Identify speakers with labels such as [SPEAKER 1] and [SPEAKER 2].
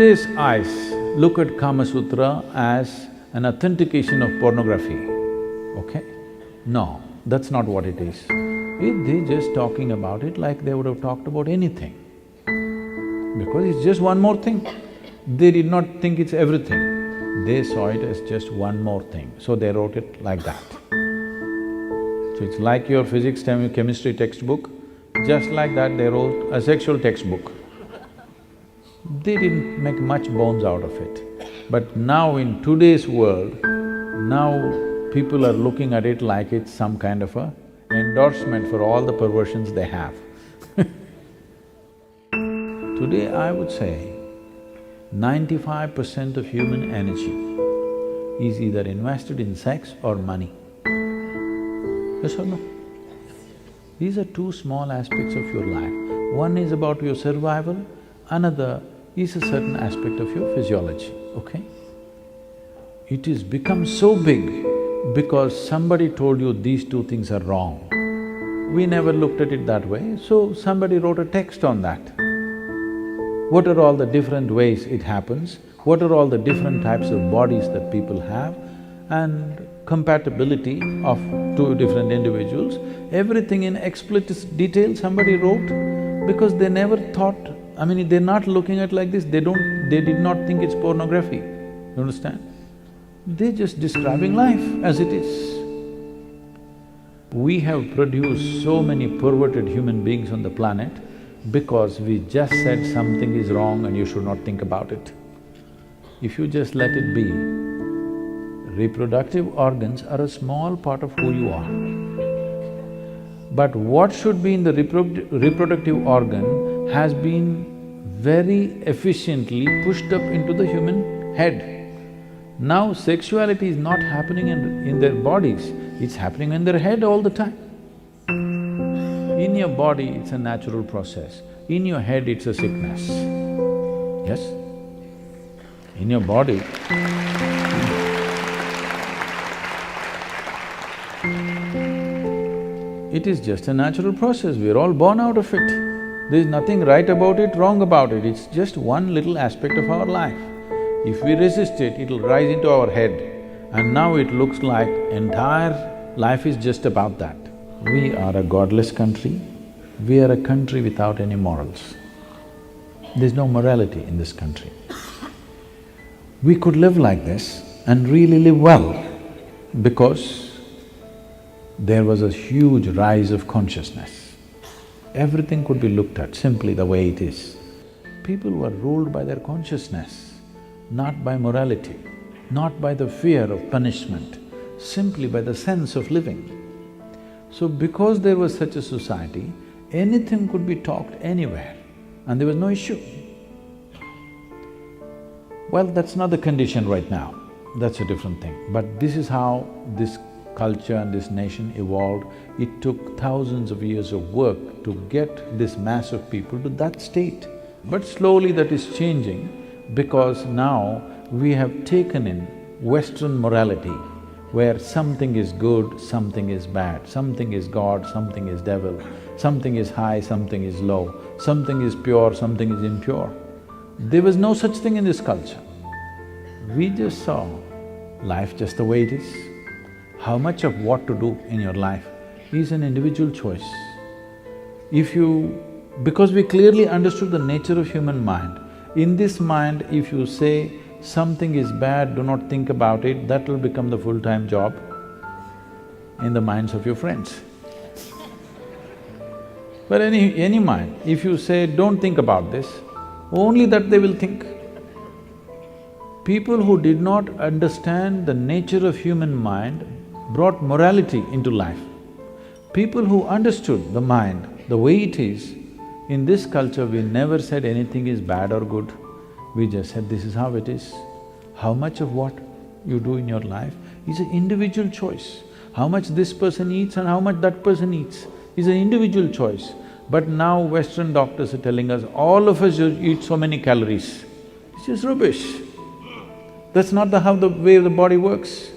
[SPEAKER 1] Today's eyes look at Kama Sutra as an authentication of pornography, okay? No, that's not what it is. They're just talking about it like they would have talked about anything, because it's just one more thing. They did not think it's everything. They saw it as just one more thing, so they wrote it like that. So it's like your physics, chemistry textbook, just like that they wrote a sexual textbook. They didn't make much bones out of it. But now in today's world, now people are looking at it like it's some kind of a endorsement for all the perversions they have. Today I would say 95% of human energy is either invested in sex or money. Yes or no? These are two small aspects of your life. One is about your survival, another is a certain aspect of your physiology, okay? It has become so big because somebody told you these two things are wrong. We never looked at it that way, so somebody wrote a text on that. What are all the different ways it happens? What are all the different types of bodies that people have? And compatibility of two different individuals, everything in explicit detail somebody wrote because they never thought… I mean, they're not looking at it like this, they did not think it's pornography, you understand? They're just describing life as it is. We have produced so many perverted human beings on the planet because we just said something is wrong and you should not think about it. If you just let it be, reproductive organs are a small part of who you are. But what should be in the reproductive organ has been very efficiently pushed up into the human head. Now sexuality is not happening in their bodies, it's happening in their head all the time. In your body, it's a natural process. In your head, it's a sickness. Yes? In your body, it is just a natural process, we're all born out of it. There's nothing right about it, wrong about it, it's just one little aspect of our life. If we resist it, it'll rise into our head, and now it looks like entire life is just about that. We are a godless country, we are a country without any morals. There's no morality in this country. We could live like this and really live well because there was a huge rise of consciousness. Everything could be looked at simply the way it is. People were ruled by their consciousness, not by morality, not by the fear of punishment, simply by the sense of living. So because there was such a society, anything could be talked anywhere and there was no issue. Well, that's not the condition right now, that's a different thing. But this is how this culture and this nation evolved. It took thousands of years of work to get this mass of people to that state. But slowly that is changing because now we have taken in Western morality where something is good, something is bad, something is God, something is devil, something is high, something is low, something is pure, something is impure. There was no such thing in this culture. We just saw life just the way it is. How much of what to do in your life is an individual choice. Because we clearly understood the nature of human mind, in this mind, if you say something is bad, do not think about it, that will become the full-time job in the minds of your friends. But any mind, if you say, don't think about this, only that they will think. People who did not understand the nature of human mind brought morality into life. People who understood the mind the way it is, in this culture we never said anything is bad or good. We just said this is how it is. How much of what you do in your life is an individual choice. How much this person eats and how much that person eats is an individual choice. But now Western doctors are telling us, all of us eat so many calories. It's just rubbish. That's not how the way the body works.